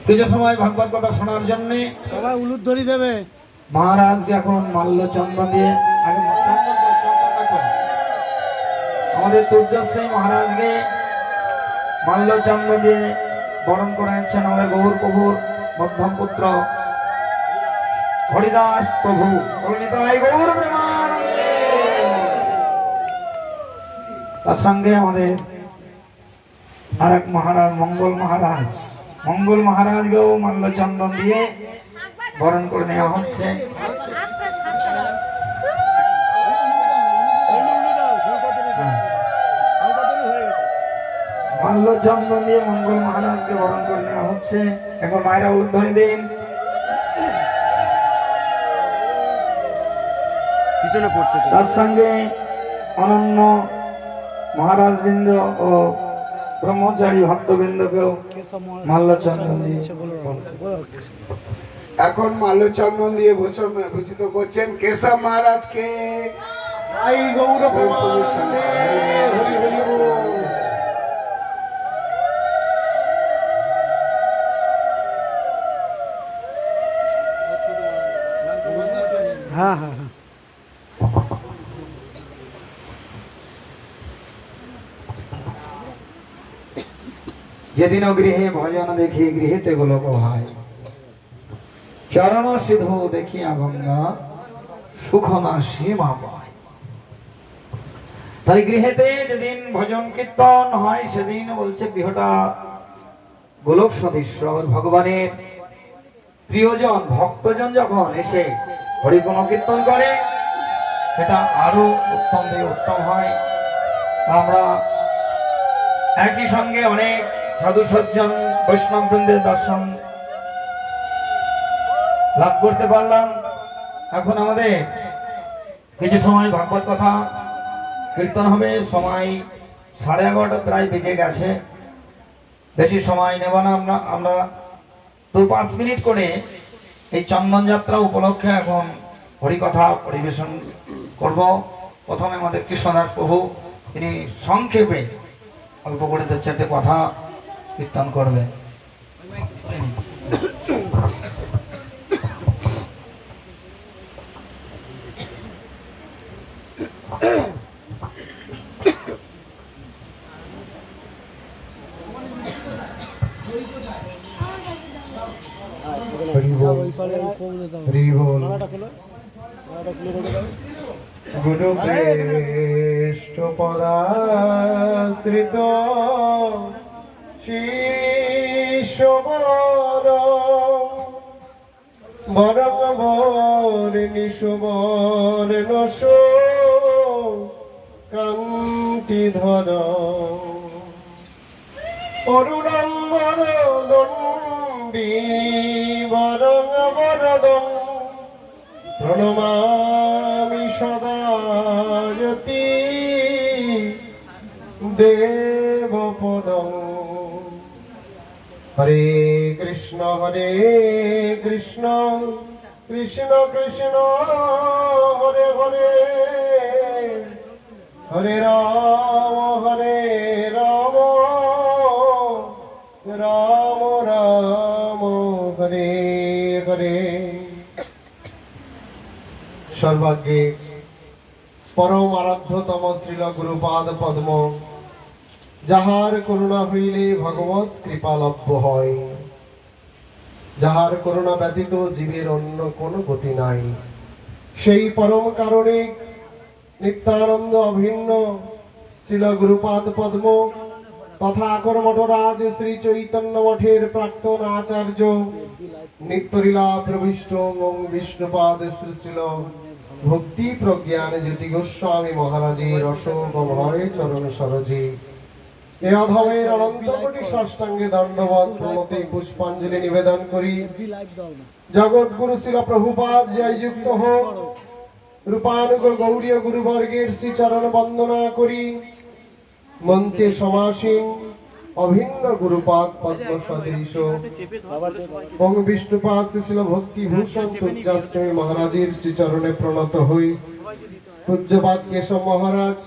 কিছু সময় ভাগবত কথা শোনার জন্য সবাই উলুদ ধরে যাবে। মহারাজকে এখন মাল্য চন্দন দিয়ে আমাদের তুর্যশ্রী মহারাজকে মাল্য চন্দন দিয়ে বরণ করে নিচ্ছেন আমাদের গৌর প্রভুর মধ্যম পুত্র হরিদাস প্রভু। তার সঙ্গে আমাদের আর এক মহারাজ মঙ্গল মহারাজকেও মাল্য চন্দন দিয়ে বরণ করে নেওয়া হচ্ছে। মাল্য চন্দন দিয়ে মঙ্গল মহারাজকে বরণ করে নেওয়া হচ্ছে। এখন মায়েরা উদ্ধারি দিন। তার সঙ্গে অনন্য মহারাজ বৃন্দ ও ব্রহ্মচারী ভক্তবৃন্দকেও মাল্যচন্দন দিয়ে এখন মাল্যচন্দন দিয়ে ভূষিত করছেন কেশব মহারাজকে। হ্যাঁ হ্যাঁ হ্যাঁ যেদিন গৃহে ভজন দেখি গৃহেতে গোলক ভাই চরণ সিধু দেখিয়া গঙ্গা সুখ না সীমা পায়। তাই গৃহেতে যেদিন ভজন কীর্তন হয় সেদিন বলছে গৃহটা গোলক সদৃশ্য। ভগবানের প্রিয়জন ভক্তজন যখন এসে হরি গুণ কীর্তন করে সেটা আরো উত্তম থেকে উত্তম হয়। আমরা একই সঙ্গে অনেক সাধু সজ্জন বৈষ্ণব বৃন্দের দর্শন লাভ করতে পারলাম। এখন আমাদের কিছু সময় ভাগবত কথা কীর্তন হবে। সময় 11:30 প্রায় বেজে গেছে। বেশি সময় নেব না। আমরা 2-5 মিনিট করে এই চন্দন যাত্রা উপলক্ষে এখন হরিকথা পরিবেশন করব। প্রথমে আমাদের কৃষ্ণদাস প্রভু তিনি সংক্ষেপে অল্প করে 2-4টে কথা কীর্তন করবেন। গুরু পৃষ্ঠ পদাশ্রিত শিষ্যবর বরং বরিণী সুবর্ণ কান্তি ধর অরুণম্বর দণ্ডী বরং বরদং প্রণমামি সদা যতি দেবপদং। হরে কৃষ্ণ কৃষ্ণ কৃষ্ণ হরে হরে হরে রাম রাম রাম হরে হরে। সর্বাগ্যে পরম আরাধ্যতম শ্রীল গুরুপাদ পদ্ম যাহার করুণা হইলে ভগবত কৃপা লভ্য হয়, যাহার করুণা ব্যতীত জীবের অন্য কোনো গতি নাই, সেই পরম কারণে নিত্যানন্দ অভিন্ন শ্রীল গুরুপাদ পদ্ম তথা আকর মঠরাজ শ্রী চৈতন্য মঠের প্রাক্তন আচার্য নিত্যলীলা প্রবিষ্ট বিষ্ণুপাদ শ্রীল ভক্তি প্রজ্ঞান জ্যোতি গোস্বামী মহারাজের অশোকময় চরণ সরোজে এ অধমের অনন্ত কোটি ষষ্ঠাঙ্গে দণ্ডবত প্রণতি পুষ্পাঞ্জলি নিবেদন করি। জগৎগুরু শ্রী প্রভুপাদ জয়যুক্ত হোক। রূপানুগ গৌড়ীয় গুরুবর্গের শ্রী চরণ বন্দনা করি। মঞ্চে সমাসীন অভিন্ন গুরুপাদ পদ্ম সদৃশ এবং বিষ্ণুপাদ শ্রীল ভক্তি ভূষণ তুর্যাশ্রমী মহারাজের শ্রীচরণে প্রণত হই। পূজ্যপাদ কেশব মহারাজ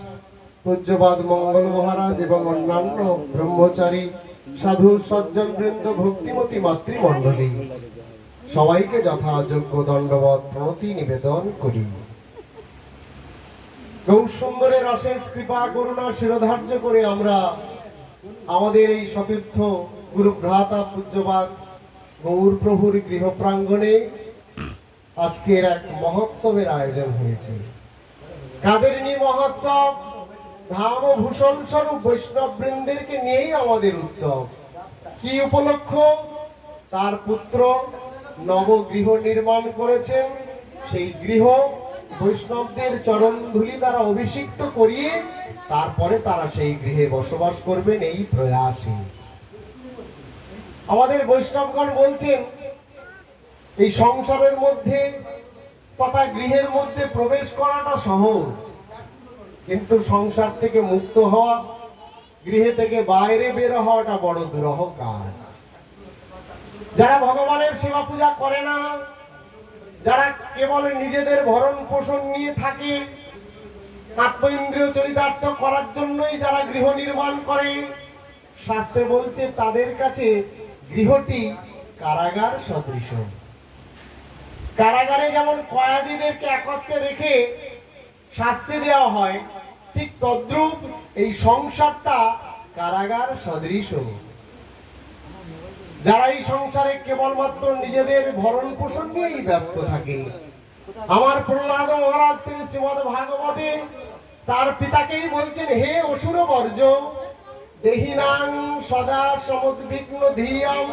পূজ্যপাদ মঙ্গল মহারাজ এবং অন্যান্য ব্রহ্মচারী সাধু সজ্জন বৃন্দ ভক্তিমতী মাতৃমণ্ডলী সবাইকে যথাযোগ্য দণ্ডবত প্রণতি নিবেদন করি। গৌর সুন্দরের অশেষ কৃপা করুণা শিরোধার্য করে আমরা আমাদের এই সতীর্থ গুরু ভ্রাতা পূজ্যপাদ গৌর প্রভুর গৃহ প্রাঙ্গণে আজকের এক মহোৎসবের আয়োজন হয়েছে। কাদের নিয়ে মহোৎসব? ধাম ও ভূষণ স্বরূপ বৈষ্ণব বৃন্দেরকে নিয়েই আমাদের উৎসব। কি উপলক্ষ? তার পুত্র নবগৃহ নির্মাণ করেছেন, সেই গৃহ বৈষ্ণবদের চরণ ধুলি দ্বারা অভিষিক্ত করিয়ে তারপরে তারা সেই গৃহে বসবাস করবেন, এই প্রয়াসে। আমাদের বৈষ্ণবগণ বলছেন এই সংসারের মধ্যে তথা গৃহের মধ্যে প্রবেশ করাটা সহজ, কিন্তু সংসার থেকে মুক্ত হওয়া, গৃহে থেকে বাইরে বের হওয়াটা বড় দুরূহ কাজ। যারা ভগবানের সেবা পূজা করে না, যারা কেবল নিজেদের ভরণ পোষণ নিয়ে থাকে, আত্ম ইন্দ্রিয় চরিতার্থ করার জন্যই যারা গৃহ নির্মাণ করে, শাস্ত্রে বলছে তাদের কাছে গৃহটি কারাগার সদৃশ। কারাগারে যেমন কয়েদিদেরকে একত্রে রেখে শাস্তি দেওয়া হয়, ঠিক তদ্রূপ এই সংসারটা কারাগার সদৃশ। যারা এই সংসারে কেবলমাত্র নিজেদের ভরণ পোষণ নিয়েই ব্যস্ত থাকে। আমার প্রহ্লাদ মহারাজ তিনি শ্রীমদ ভাগবতে তার পিতাকেই বলছেন, হে অসুর বর্জ দেহিনাং সদা সমুদ্বিগ্ন ধিয়াম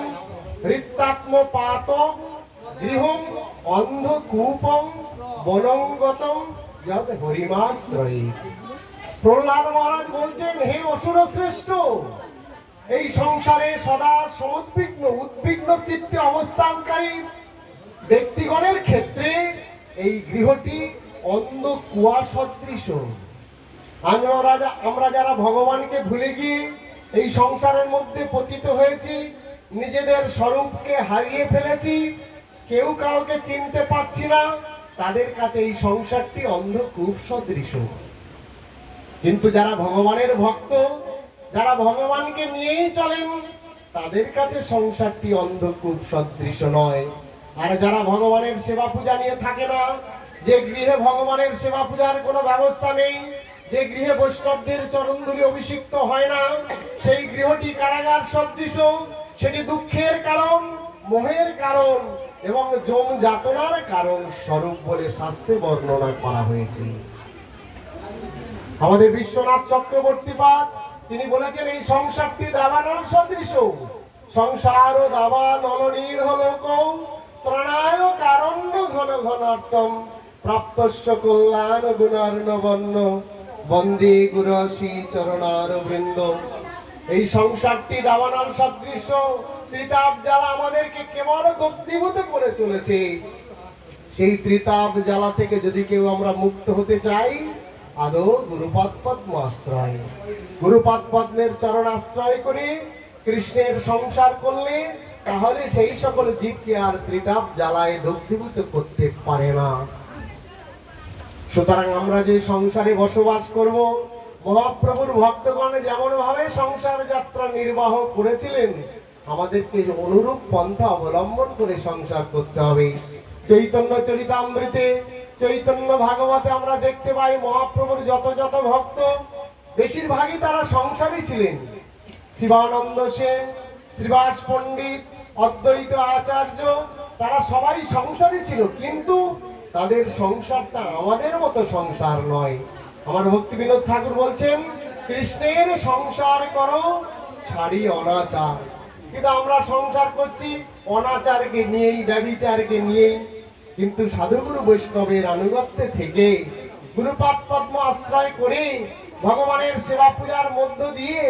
হৃত্তাত্ম পাত গৃহম অন্ধকূপম বনঙ্গতম যদ হরিমাশ্রয়ী। প্রহ্লাদ মহারাজ বলছেন, হে অসুর শ্রেষ্ঠ, এই সংসারে সদা উদ্বিগ্ন চিত্তে অবস্থানকারী ব্যক্তিগণের ক্ষেত্রে এই গৃহটি অন্ধ কুয়া সদৃশ। আমরা যারা ভগবানকে ভুলে গিয়ে এই সংসারের মধ্যে পতিত হয়েছি, নিজেদের স্বরূপকে হারিয়ে ফেলেছি, কেউ কাউকে চিনতে পারছি না, তাদের কাছে এই সংসারটি অন্ধকূপ সদৃশ। কিন্তু যারা ভগবানের ভক্ত, যারা ভগবানকে নিয়েই চলেন, তাদের কাছে সংসারটি অন্ধকূপ সদৃশ নয়। আর যারা ভগবানের সেবা পূজা নিয়ে থাকে না, যে গৃহে ভগবানের সেবা পূজার কোনো ব্যবস্থা নেই, যে গৃহে বৈষ্ণবদের চরণধুলি অভিষিক্ত হয় না, সেই গৃহটি কারাগার সদৃশ। সেটি দুঃখের কারণ, মোহের কারণ এবং যম যাতনার কারণ স্বরূপ বলে শাস্ত্রে বর্ণনা করা হয়েছে। আমাদের বিশ্বনাথ চক্রবর্তী পাদ তিনি বলেছেন, এই সংসারটি দাবানল সদৃশ। সংসার ও দাবা নলনীর লোক ত্রণায় কারণ্য ঘন ঘনার্থম প্রাপ্তস্য কল্যাণ গুণার্ণবন্ন বন্দে গুরসী চরণার বৃন্দ। এই সংসারটি দাবানল সদৃশ। ত্রিতাপ জ্বালা আমাদেরকে কেবল দগ্ধীভূত করে চলেছে। সেই ত্রিতাপ জ্বালা থেকে যদি কেউ আমরা মুক্ত হতে চাই, আদৌ গুরুপাদ পদ্ম আশ্রয়, গুরুপাদ পদ্মের চরণ আশ্রয় করে কৃষ্ণের সংসার করলে তাহলে সেই সকল জীবকে আর ত্রিতাপ জ্বালায় দগ্ধীভূত করতে পারে না। সুতরাং আমরা যে সংসারে বসবাস করব, মহাপ্রভুর ভক্তগণ যেমন ভাবে সংসার যাত্রা নির্বাহ করেছিলেন, আমাদেরকে অনুরূপ পন্থা অবলম্বন করে সংসার করতে হবে। চৈতন্য চরিতামৃতে, চৈতন্য ভাগবতে আমরা দেখতে পাই মহাপ্রভুর যত যত ভক্ত বেশিরভাগই তারা সংসারী ছিলেন। শিবানন্দ সেন, শ্রীবাস পণ্ডিত, অদ্বৈত আচার্য, তারা সবাই সংসারী ছিল, কিন্তু তাদের সংসারটা আমাদের মতো সংসার নয়। আমার ভক্তি বিনোদ ঠাকুর বলছেন, কৃষ্ণের সংসার করো ছাড়ি অনাচার। কিন্তু আমরা সংসার করছি অনাচারকে নিয়েই, ব্যভিচারকে নিয়েই। কিন্তু সাধুগুরু বৈষ্ণবের আনুগত্যে থেকে গুরুপাদ পদ্ম আশ্রয় করে ভগবানের সেবা পূজার মধ্য দিয়ে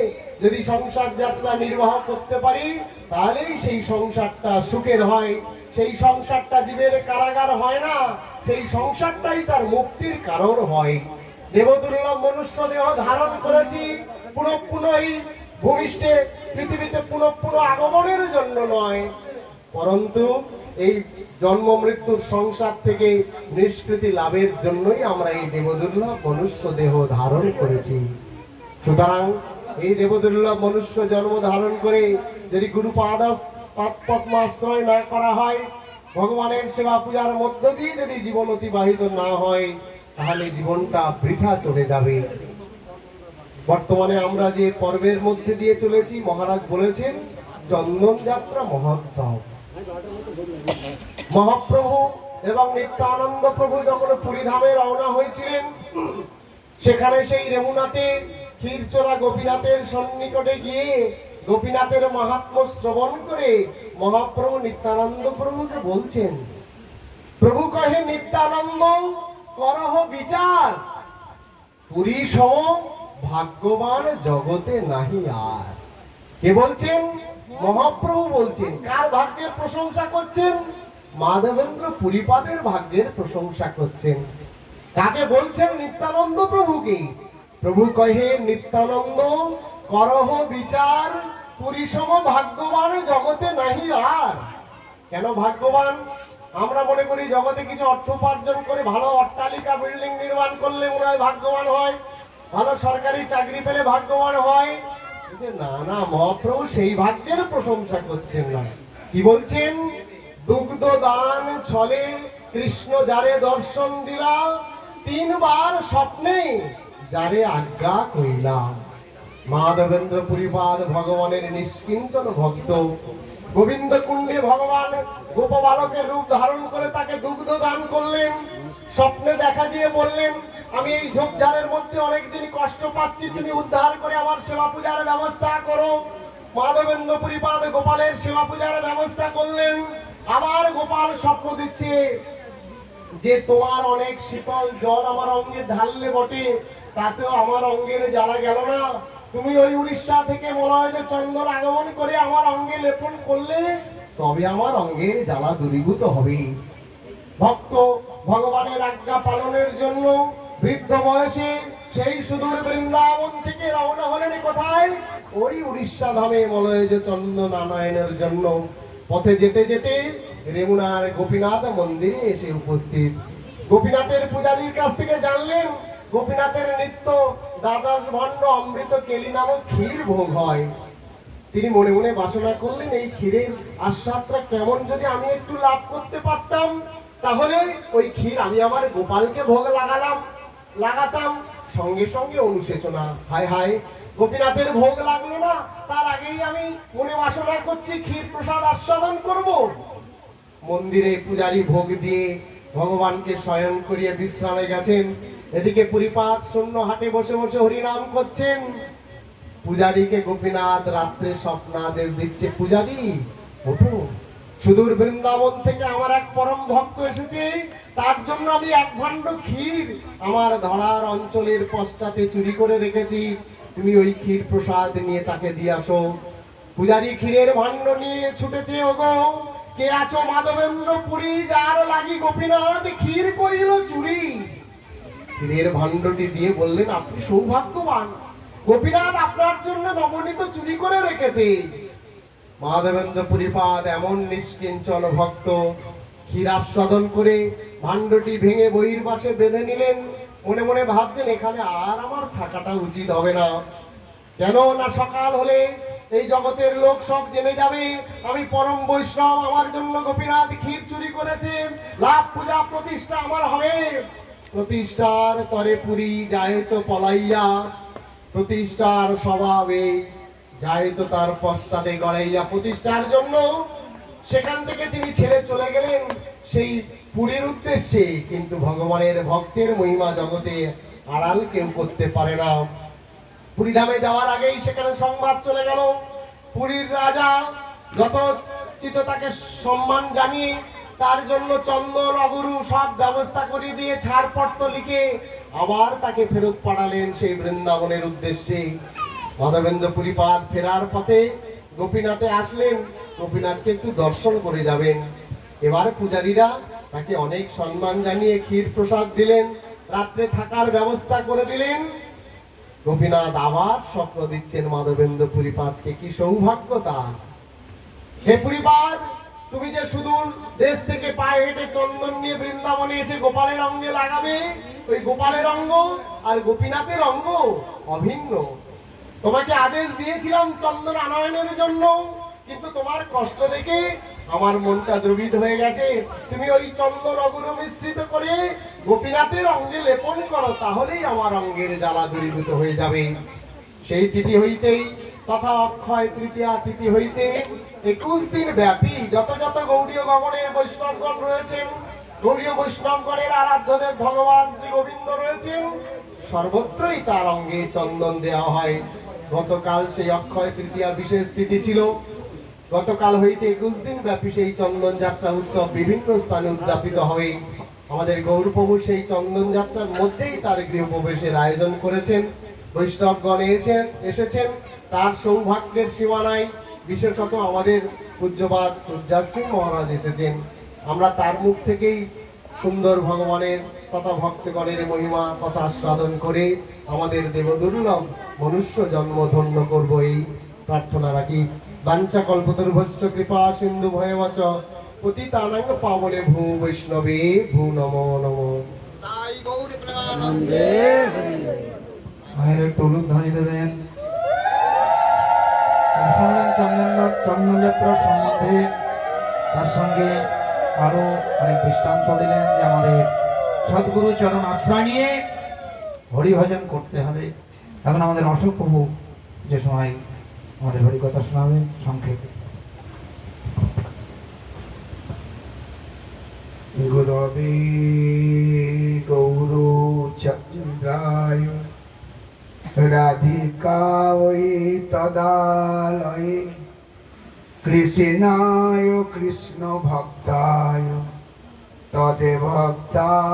যদি সংসার যাত্রা নির্বাহ করতে পারি, তাহলেই সেই সংসারটা সুখের হয়। সেই সংসারটা জীবের কারাগার হয় না, সেই সংসারটাই তার মুক্তির কারণ হয়। দেবদুর্লভ মনুষ্য দেহ ধারণ করেছি পুনঃ এই ভূমিষ্ঠে পৃথিবীতে পুনঃ আগমনের জন্য নয়, পরন্তু এই জন্ম মৃত্যুর সংসার থেকে নিষ্কৃতি লাভের জন্যই আমরা এই দেবদুর্লভ মনুষ্য দেহ ধারণ করেছি। সুতরাং এই দেবদুর্লভ মনুষ্য জন্ম ধারণ করে যদি গুরু পদ্মাশ্রয় না করা হয়, ভগবানের সেবা পূজার মধ্য দিয়ে যদি জীবন অতিবাহিত না হয়, তাহলে জীবনটা বৃথা চলে যাবে। বর্তমানে আমরা যে পর্বের মধ্যে দিয়ে চলেছি, মহারাজ বলেছেন চন্দন যাত্রা মহোৎসব। মহাপ্রভু এবং নিত্যানন্দ প্রভু যখন পুরী ধামে রওনা হয়েছিলেন, সেখানে সেই রেমুনাতে ক্ষীরচোরা গোপীনাথের সন্নিকটে গিয়ে গোপীনাথের মাহাত্ম্য শ্রবণ করে মহাপ্রভু নিত্যানন্দ প্রভুকে বলছেন, প্রভু কহে নিত্যানন্দ করহ বিচার, পুরী সম ভাগ্যবান জগতে নাহি আর। কে বলছেন? মহাপ্রভু বলছেন। কার ভাগ্যের প্রশংসা করছেন? মাধবেন্দ্র পুরীপাদের ভাগ্যের প্রশংসা করছেন। কাকে বলছেন? নিত্যানন্দ প্রভুকে। প্রভু কহে নিত্যানন্দ করহ বিচার, পুরী সম ভাগ্যবান জগতে নাহি আর। কেন ভাগ্যবান? আমরা মনে করি জগতে কিছু অর্থ উপার্জন করে ভালো অট্টালিকা বিল্ডিং নির্মাণ করলে মনে হয় ভাগ্যবান হয়, ভালো সরকারি চাকরি পেলে ভাগ্যবান হয়। যে না না, মহাপ্রভু সেই ভাগ্যের প্রশংসা করছেন না। কি বলছেন? দুগ্ধ দান ছলে কৃষ্ণ যারে দর্শন দিলা, তিনবার স্বপ্নে যারে আজ্ঞা কইলা। মাধবেন্দ্র পুরীপাদ ভগবানের নিষ্কিঞ্চন ভক্ত। গোবিন্দ কুণ্ডে ভগবান গোপ বালকের রূপ ধারণ করে তাকে দুগ্ধ দান করলেন। স্বপ্নে দেখা দিয়ে বললেন, আমি এই ঝোপঝাড়ের মধ্যে অনেকদিন কষ্ট পাচ্ছি, তুমি উদ্ধার করে আমার সেবা পূজার ব্যবস্থা করো। মাধবেন্দ্র পুরীপাদ গোপালের সেবা পূজার ব্যবস্থা করলেন। আবার গোপাল স্বপ্ন দিচ্ছে যে তোমার অনেক শীতল জল আমার অঙ্গে ঢাললে বটে, তাতেও আমার অঙ্গের জ্বালা গেল না। তুমি ওই উড়িষ্যা থেকে মলয় চন্দন আগমন করে আমার অঙ্গে লেপন করলে তবে আমার অঙ্গের জ্বালা দূরীভূত হবে। ভক্ত ভগবানের আজ্ঞা পালনের জন্য বৃদ্ধ বয়সে সেই সুদূর বৃন্দাবন থেকে রওনা হলেন কোথায়? ওই উড়িষ্যা ধামে মলয় চন্দন আনয়নের জন্য। পথে যেতে যেতে রেমুনার গোপীনাথ মন্দিরে এসে উপস্থিত। গোপীনাথের পূজারীর কাছ থেকে জানলেন গোপীনাথের নিত্য দ্বাদশ ভণ্ড অমৃত কেলি নামক ক্ষীর ভোগ হয়। তিনি মনে মনে বাসনা করলেন, এই ক্ষীরের আস্বাদটা কেমন যদি আমি একটু লাভ করতে পারতাম, তাহলে ওই ক্ষীর আমি আমার গোপালকে ভোগ লাগাতাম। সঙ্গে সঙ্গে অনুশোচনা, হায় হায় গোপীনাথের ভোগ লাগলো না, তার আগেই আমি মনে বাসনা করছি ক্ষীর প্রসাদ আস্বাদন করব। মন্দিরে পূজারী ভোগ দিয়ে ভগবানকে শয়ন করিয়ে বিশ্রামে গেছেন। এদিকে পুরীপাদ শূন্য হাটে বসে বসে হরিনাম করছেন। পূজারীকে গোপীনাথ রাত্রে স্বপ্নাদেশ দিচ্ছে, পূজারী ওঠো, সুদূর বৃন্দাবন থেকে আমার এক পরম ভক্ত এসেছে, তার জন্য আমি এক ভাণ্ড ক্ষীর আমার ধরার অঞ্চলের পশ্চাতে চুরি করে রেখেছি, তুমি ওই ক্ষীর প্রসাদ নিয়ে তাকে দিয়ে আসো। পূজারী ক্ষীরের ভাণ্ড নিয়ে ছুটেছে। ওগো কে আছো মাধবেন্দ্র পুরী, যার লাগি গোপীনাথ ক্ষীর করিল চুরি। ক্ষীরের ভাণ্ডটি দিয়ে বললেন, আপনি সৌভাগ্যবান, গোপীনাথ আপনার জন্য নবনীত চুরি করে রেখেছে। মাধবেন্দ্র পুরীপাদ এমন নিষ্কিঞ্চন ভক্ত, ক্ষীর আস্বাদন করে ভাণ্ডটি ভেঙে বহির পাশে বেঁধে নিলেন। মনে মনে ভাবছেন, এখানে আর আমার থাকাটা উচিত হবে না। কেন না সকাল হলে এই জগতের লোক সব জেনে যাবে আমি পরম বৈষ্ণব, আমার জন্য গোপীনাথ ক্ষীর চুরি করেছে, লাভ পূজা প্রতিষ্ঠা আমার হবে। প্রতিষ্ঠার তরে পুরী যায় তো পলাইয়া, প্রতিষ্ঠার স্বভাবে যায় তো তার পশ্চাতে গড়াইয়া। প্রতিষ্ঠার জন্য সেখান থেকে তিনি ছেড়ে চলে গেলেন সেই পুরীর উদ্দেশ্যে। কিন্তু ভগবানের ভক্তের মহিমা জগতে আড়াল কেউ করতে পারে না। পুরীধামে যাওয়ার আগেই সেখানে সংবাদ চলে গেল, পুরীর রাজা যথোচিত তাকে সম্মান জানিয়ে তার জন্য চন্দন অগুরু সব ব্যবস্থা করে দিয়ে ছাড়পত্র লিখে আবার তাকে ফেরত পাঠালেন সেই বৃন্দাবনের উদ্দেশ্যে। মাধবেন্দ্র পুরীপাদ ফেরার পথে গোপীনাথে আসলেন, গোপীনাথকে একটু দর্শন করে যাবেন। এবার পূজারীরা তাকে অনেক সম্মান জানিয়ে ক্ষীর প্রসাদ দিলেন, রাত্রে থাকার ব্যবস্থা করে দিলেন। গোপীনাথ আবার স্বপ্ন দিচ্ছেন মাধবেন্দ্র পুরীপাদকে, কি সৌভাগ্য তার। হে পুরীপাদ, তুমি যে সুদূর দেশ থেকে পায়ে হেঁটে চন্দন নিয়ে বৃন্দাবনে এসে গোপালের অঙ্গে লাগাবে, ওই গোপালের অঙ্গ আর গোপীনাথের অঙ্গ অভিন্ন। তোমাকে আদেশ দিয়েছিলাম চন্দন আনয়নের জন্য, কিন্তু তোমার কষ্ট দেখে আমার মনটা দ্রবিত হয়ে গেছে। তুমি ওই চন্দন অগুরু মিশ্রিত করে গোপীনাথের অঙ্গে লেপন করো, তাহলেই আমার অঙ্গের জ্বালা দূরীভূত হয়ে যাবে। সেই তিথি হইতেই তথা অক্ষয় তৃতীয়া তিথি হইতে 21 দিন ব্যাপী যত যত গৌড়ীয় গমনের বৈষ্ণবগণ রয়েছেন, গৌড়ীয় বৈষ্ণবগণের আরাধ্যদেব ভগবান শ্রী গোবিন্দ রয়েছেন, সর্বত্রই তার অঙ্গে চন্দন দেওয়া হয়। গতকাল সেই অক্ষয় তৃতীয়া বিশেষ তিথি ছিল। গতকাল হইতে 21 দিন ব্যাপী সেই চন্দন যাত্রা উৎসব বিভিন্ন স্থানে উদযাপিত হবে। আমাদের গৌরপ্রভু সেই চন্দন যাত্রার মধ্যেই তার গৃহপ্রবেশের আয়োজন করেছেন। বৈষ্ণবগণ এসেছেন, তার সৌভাগ্যের সীমা নাই। বিশেষত আমাদের পূজ্যপাদ পূজ্যাশ্রী মহারাজ এসেছেন। আমরা তার মুখ থেকেই সুন্দর ভগবানের তথা ভক্তগণের মহিমা কথা সাধন করে আমাদের দেবদুর্লভ মনুষ্য জন্ম ধন্য করব, এই প্রার্থনা রাখি। বাঞ্ছা কল্পতরুভ্যশ্চ কৃপা সিন্ধু ভয়বচ পতিতানাং পাবনে ভূ বৈষ্ণবে ভূ নমো নমো। মায়ের একটু উলুধ্বনি দেবেন। চন্দনযাত্রার সম্বন্ধে তার সঙ্গে আরো অনেক দৃষ্টান্ত দিলেন যে আমাদের সদ্গুরু চরণ আশ্রয় নিয়ে হরিভজন করতে হবে। এখন আমাদের অশোক প্রভু যে সময় আমাদের হরিকথা শোনাবেন সংক্ষেপে। গুরবে গৌরচন্দ্রায় রাধিকায় তদালয়ে কৃষ্ণায় কৃষ্ণ ভক্তায় তদেভক্তায়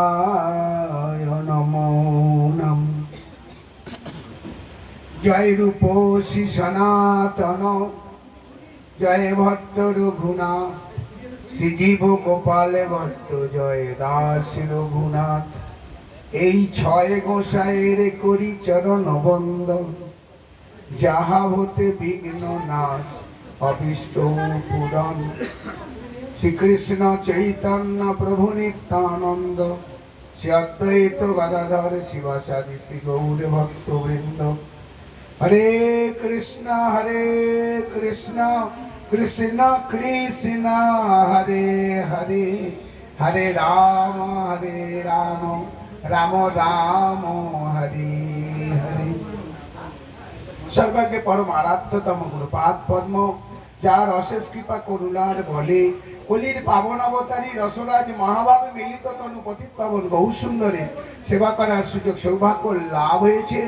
নমো নমঃ। জয় রূপসী সনাতন, জয় ভট্ট রঘুনাথ, শ্রীজীব গোপাল ভট্ট, জয় দাস রঘুনাথ। এই 6 গোসাইয়ের করি চরণ বন্দন, যাহা হতে বিঘ্ন নাশ অভিষ্ট পূরণ। শ্রীকৃষ্ণ চৈতন্য প্রভু নিত্যানন্দ, শ্রী অদ্বৈত গদাধর শিবাসাদি শ্রী গৌর ভক্ত বৃন্দ। হরে কৃষ্ণ কৃষ্ণ কৃষ্ণ হরে হরে, হরে রাম রাম রাম হরে হরে। সর্বাগ্যে পরম আরাধ্যতম গুরুপাদ পদ্ম, যার অশেষ কৃপা করুণার বলে কলির পাবন অবতারী রসরাজ মহাভাবে মিলিত তনু পতিত পাবন বহু সুন্দরে সেবা করার সুযোগ সৌভাগ্য লাভ হয়েছে।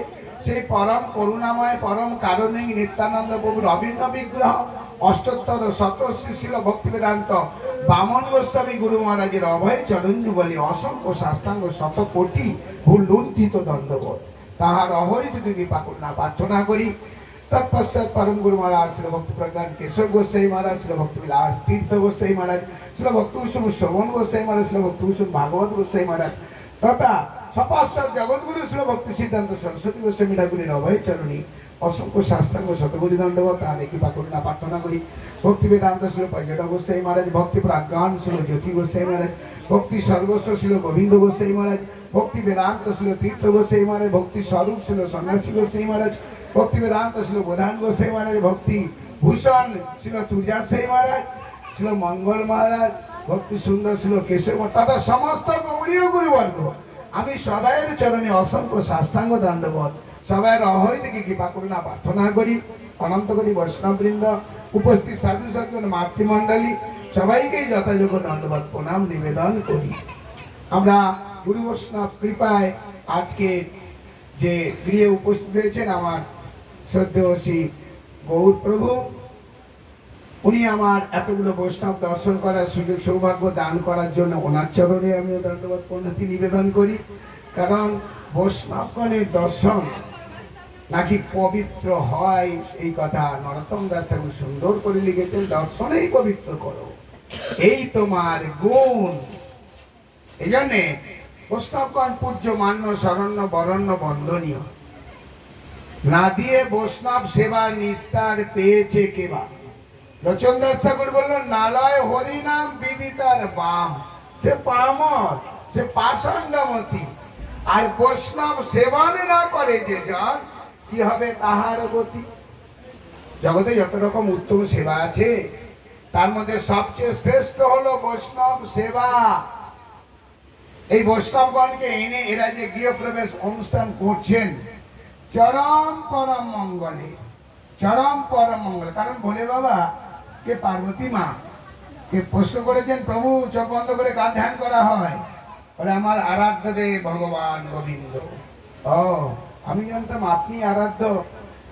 সেই পরম করুণাময় পরম কারণে নিত্যানন্দ প্রভুর অভিন্ন বিগ্রহ অষ্টোত্তর শতশ্রী শিল ভক্তিবেদান্ত বামন গোস্বামী গুরু মহারাজের অভয় চরণ যুগলে অসংখ্য শাস্ত্রাঙ্গ শত কোটি ভুল লুণ্ঠিত দণ্ডবোধ তাহার অহৈত কৃপা করুণা প্রার্থনা করি। তৎপশ্চাৎ পরম গুরু মহারাজ শ্রী ভক্তি প্রজ্ঞান কেশব গোস্বামী মহারাজ, শ্রী ভক্তি বিলাস তীর্থ গোস্বামী মহারাজ, শ্রী ভক্তভূষণ শ্রবণ গোস্বামী মহারাজ, শ্রী ভক্তভূষণ ভাগবত গোস্বামী মহারাজ তথা সপাশ্বর জগৎগুরু শ্রী ভক্তি সিদ্ধান্ত সরস্বতী গোস্বামী ঠাকুরের অভয় চরণী অসংখ্য শাস্ত্রাঙ্গ শতকোটি দণ্ডবোধ তাহার কৃপা করুণা প্রার্থনা করি। ভক্তি বেদান্ত ছিল পর্যটক গোস্বামী মহারাজ, ভক্তি প্রাজ্ঞান ছিল জ্যোতি গোস্বামী মহারাজ, ভক্তি সর্বস্ব ছিল গোবিন্দ গোস্বামী মহারাজ, ভক্তি বেদান্ত ছিল তীর্থ গোস্বামী মহারাজ, ভক্তি স্বরূপ ছিল সন্ন্যাসী গোস্বামী মহারাজ, ভক্তি বেদান্ত ছিল প্রধান গোস্বামী মহারাজ, ভক্তি ভূষণ ছিল তুর্যাস্বামী মহারাজ, ছিল মঙ্গল মহারাজ, ভক্তি সুন্দর ছিল কেশব তথা সমস্ত গৌড়ীয় গুরুবর্গ। আমি সবাইয়ের চরণে অসংখ্য সাষ্টাঙ্গ দণ্ডবোধ, সবাইয়ের অহৈ থেকে কৃপা করুণা প্রার্থনা করি। অনন্ত করি বৈষ্ণববৃন্দ, উপস্থিত সাধু সাধুজন মাতৃমণ্ডলী সবাইকেই যথাযোগ্য দণ্ডবোধ প্রণাম নিবেদন করি। আমরা গুরু বৈষ্ণব কৃপায় আজকে যে গৃহে উপস্থিত হয়েছেন আমার শ্রদ্ধেয় শ্রী গৌর প্রভু, উনি আমার এতগুলো বৈষ্ণব দর্শন করার সুযোগ সৌভাগ্য দান করার জন্য ওনার চরণে আমিও দণ্ডবোধ প্রণতি নিবেদন করি। কারণ বৈষ্ণবগণের দর্শন নাকি পবিত্র হয়, এই কথা নরোত্তম দাস ঠাকুর সুন্দর করে লিখেছেন। দর্শনেই পবিত্র করো, এই তোমার গুণ। এই জন্যে বৈষ্ণবগণ পূজ্য মান্য শরণ্য বরণ্য বন্দনীয়। না দিয়ে বৈষ্ণব সেবা নিস্তার পেয়েছে কেবা। লোচন দাস ঠাকুর বললেন, নালয় হরিনাম বিদিতার বাম, সে পামর, সে পাষণ্ডমতি। আর বৈষ্ণব সেবন না করে যে জন, কি হবে তাহার গতি। জগতে যত রকম উত্তম সেবা আছে তার মধ্যে সবচেয়ে শ্রেষ্ঠ হলো বৈষ্ণব সেবা। এই বৈষ্ণবগণকে এনে এরা যে গৃহপ্রবেশ অনুষ্ঠান করছেন চরম পরম মঙ্গলে, চরম পরম মঙ্গল। কারণ বলে বাবা কে পার্বতী মা কে প্রশ্ন করেছেন, প্রভু চোখ বন্ধ করে কার ধ্যান করা হয়? বলে আমার আরাধ্য দেব ভগবান গোবিন্দ। ও আমি জানতাম আপনি আরাধ্য।